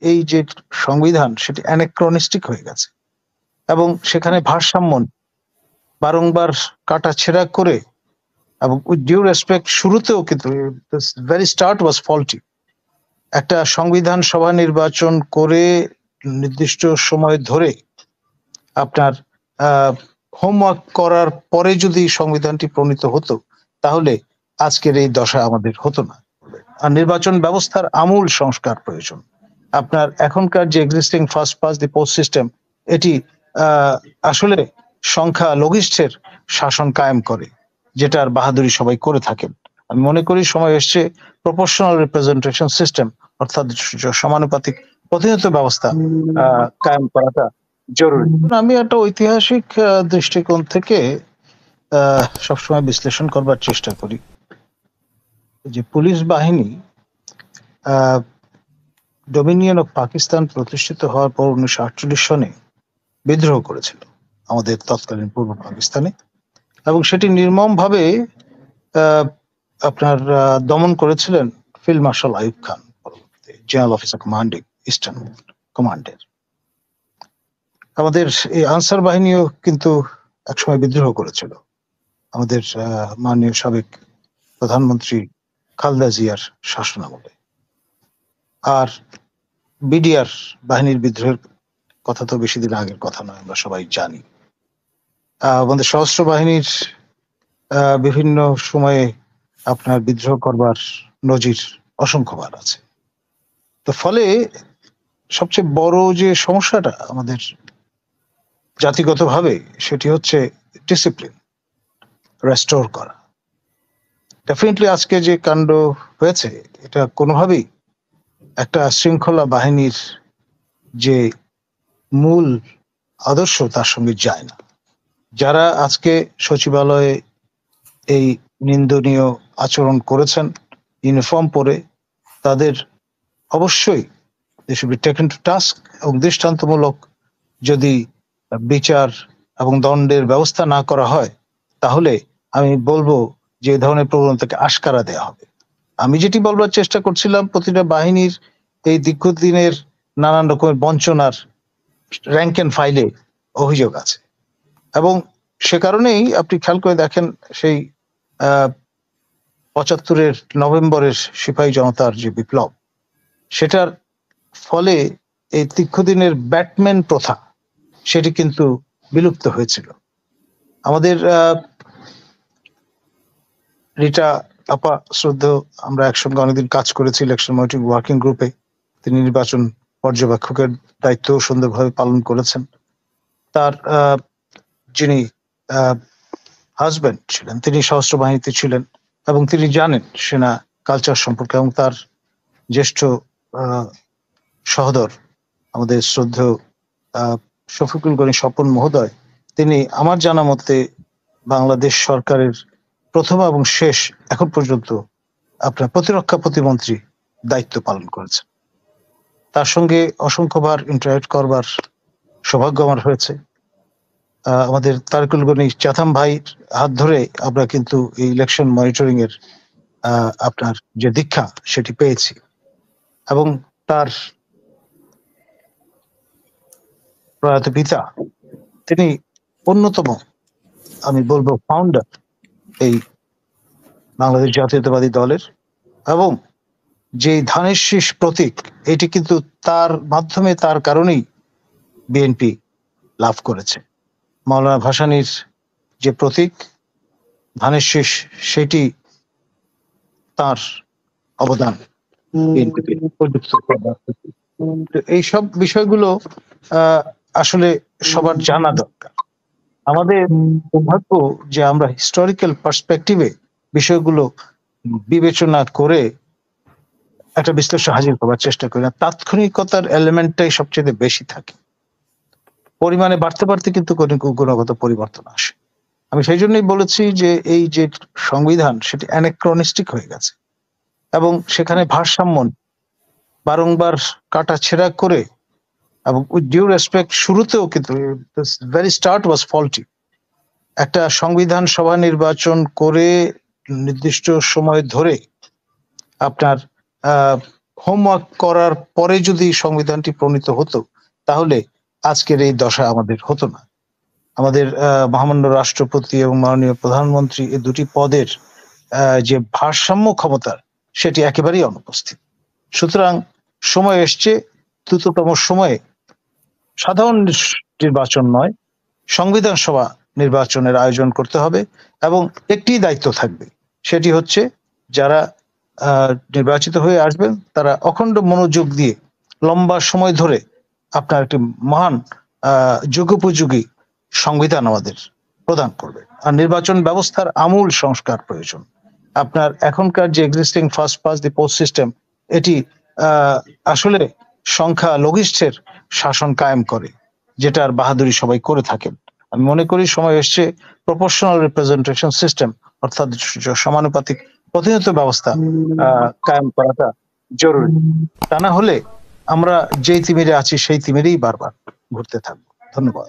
এই যে সংবিধান সেটি অ্যানাক্রনিস্টিক হয়ে গেছে এবং সেখানে ভারসাম্য বারংবার কাটা ছেঁড়া করে এবং উইথ ডিউ রেসপেক্ট শুরুতেও কিন্তু ভেরি স্টার্ট ওয়াজ ফল্টি। একটা সংবিধান সভা নির্বাচন করে নির্দিষ্ট সময় ধরে আপনার হোমওয়ার্ক করার পরে যদি সংবিধানটি প্রণীত হতো তাহলে আজকের এই দশা আমাদের হতো না। আর নির্বাচন ব্যবস্থার আমূল সংস্কার প্রয়োজন। আপনার এখনকার যে existing first pass the post system এটি আসলে সংখ্যা লঘিষ্ঠের শাসন কায়েম করে, যেটার বাহাদুরি সবাই করে থাকেন। আমি মনে করি সময় এসছে প্রপোর্শনাল রিপ্রেজেন্টেশন সিস্টেম অর্থাৎ সমানুপাতিক প্রতিনিধিত্ব ব্যবস্থা কায়েম করাটা জরুরি। আমি একটা ঐতিহাসিক দৃষ্টিকোণ থেকে সবসময় বিশ্লেষণ করবার চেষ্টা করি যে পুলিশ বাহিনী ডোমিনিয়ন অফ পাকিস্তান প্রতিষ্ঠিত হওয়ার পর 1948 সনে বিদ্রোহ করেছিল আমাদের তৎকালীন পূর্ব পাকিস্তানে এবং সেটি নির্মমভাবে আপনার দমন করেছিলেন field marshal Ayub Khan, general officer commanding eastern কমান্ডের। আমাদের এই আনসার বাহিনীও কিন্তু একসময় বিদ্রোহ করেছিল আমাদের মাননীয় সাবেক প্রধানমন্ত্রী খালেদা জিয়ার শাসনামলে। আর বিডিআর বাহিনীর বিদ্রোহের কথা তো বেশি দিন আগের কথা নয়, আমরা সবাই জানি। আমাদের সশস্ত্র বাহিনীর বিভিন্ন সময়ে আপনার বিদ্রোহ করবার নজির অসংখ্যবার আছে। তো ফলে সবচেয়ে বড় যে সমস্যাটা আমাদের জাতিগতভাবে সেটি হচ্ছে ডিসিপ্লিন রেস্টোর করা। ডেফিনেটলি আজকে যে কাণ্ড হয়েছে এটা কোনোভাবেই একটা শৃঙ্খলা বাহিনীর যে মূল আদর্শ তার সঙ্গে যায় না। যারা আজকে সচিবালয়ে এই নিন্দনীয় আচরণ করেছেন ইউনিফর্ম পরে, তাদের অবশ্যই they should be taken to task এবং দৃষ্টান্তমূলক যদি বিচার এবং দণ্ডের ব্যবস্থা না করা হয় তাহলে আমি বলবো যে এই ধরনের প্রবণতাকে আশকারা দেওয়া হবে। আমি যেটি বলবার চেষ্টা করছিলাম, প্রতিটা বাহিনীর এই দীর্ঘদিনের নানান রকমের বঞ্চনার র্যাঙ্ক এন্ড ফাইলে অভিযোগ আছে এবং সে কারণেই আপনি খেয়াল করে দেখেন সেই 75-এর নভেম্বরের সিপাহী জনতার যে বিপ্লব, সেটার ফলে এই দীর্ঘদিনের ব্যাটম্যান প্রথা সেটি কিন্তু বিলুপ্ত হয়েছিল। আমাদের রিটা আপা শ্রদ্ধেয়, আমরা একসঙ্গে অনেকদিন কাজ করেছি ইলেকশন মনিটরিং ওয়ার্কিং গ্রুপে। তিনি নির্বাচন পর্যবেক্ষকের দায়িত্ব সুন্দরভাবে পালন করেছেন। তার যিনি হাজব্যান্ড ছিলেন তিনি সশস্ত্র বাহিনীতে ছিলেন এবং তিনি জানেন সেনা কালচার সম্পর্কে এবং তার জ্যেষ্ঠ সহোদর আমাদের শ্রদ্ধেয় শফিকুল গনি স্বপন মহোদয়, তিনি আমার জানা মতে বাংলাদেশ সরকারের প্রথম এবং শেষ এখন পর্যন্ত আপনার প্রতিরক্ষা প্রতিমন্ত্রী দায়িত্ব পালন করেছেন। তার সঙ্গে অসংখ্যবার ইন্টারঅ্যাক্ট করবার সৌভাগ্য আমার হয়েছে। আমাদের তারিকুল গনি চাথাম ভাইয়ের হাত ধরে আমরা কিন্তু এই ইলেকশন মনিটরিং এর আপনার যে দীক্ষা সেটি পেয়েছি এবং তার প্রয়াত পিতা তিনি অন্যতম আমি বলবো ফাউন্ডার এই বাংলাদেশ জাতীয়তাবাদী দলের এবং যে ধানের শীষ প্রতীক এটি কিন্তু তার মাধ্যমে তার কারণেই বিএনপি লাভ করেছে। মাওলানা ভাসানীর যে প্রতীক ধানের শীষ সেটি তার অবদান এইসব বিষয়গুলো আসলে সবার জানা দরকার। আমাদের সৌভাগ্য যে আমরা হিস্টোরিক্যাল পার্সপেক্টিভে বিষয়গুলো বিবেচনা করে একটা বিশ্লেষণ হাজির করবার চেষ্টা করি না। তাৎক্ষণিকতার এলিমেন্টটাই সবচেয়ে বেশি থাকে, পরিমাণে বাড়তে বাড়তে কিন্তু গুণগত পরিবর্তন আসে। আমি সেই জন্যই বলেছি যে এই যে সংবিধান সেটি অ্যানাক্রনিস্টিক হয়ে গেছে এবং সেখানে ভারসাম্য বারংবার কাটা ছেঁড়া করে এবং উইথ ডিউ রেসপেক্ট শুরুতেও কিন্তু ভেরি স্টার্ট ওয়াজ ফল্টি। একটা সংবিধান সভা নির্বাচন করে নির্দিষ্ট সময় ধরে আপনার হোমওয়ার্ক করার পরে যদি সংবিধানটি প্রণীত হতো, তাহলে আজকের এই দশা আমাদের হতো না। আমাদের মহামান্য রাষ্ট্রপতি এবং মাননীয় প্রধানমন্ত্রী এই দুটি পদের যে ভারসাম্য ক্ষমতার, সেটি একেবারেই অনুপস্থিত। সুতরাং সময় এসছে, দ্রুততম সময়ে সাধারণ নির্বাচন নয়, সংবিধান সভা নির্বাচনের আয়োজন করতে হবে এবং একটি দায়িত্ব থাকবে, সেটি হচ্ছে যারা নির্বাচিত হয়ে আসবেন তারা অখণ্ড মনোযোগ দিয়ে লম্বা সময় ধরে আপনার একটি মহান যুগোপযোগী সংবিধান আমাদের প্রদান করবে। আর নির্বাচন ব্যবস্থার আমূল সংস্কার প্রয়োজন। আপনার এখনকার যে existing first pass the post system, এটি আসলে সংখ্যা লঘিষ্ঠের শাসন কায়েম করে, যেটার বাহাদুরি সবাই করে থাকেন। আমি মনে করি সময় এসছে প্রপোর্শনাল রিপ্রেজেন্টেশন সিস্টেম, অর্থাৎ সমানুপাতিক প্রতিনিধিত্ব ব্যবস্থা কায়েম করাটা জরুরি। তা না হলে আমরা যেই তিমিরে আছি সেই তিমিরেই বারবার ঘুরতে থাকবো। ধন্যবাদ।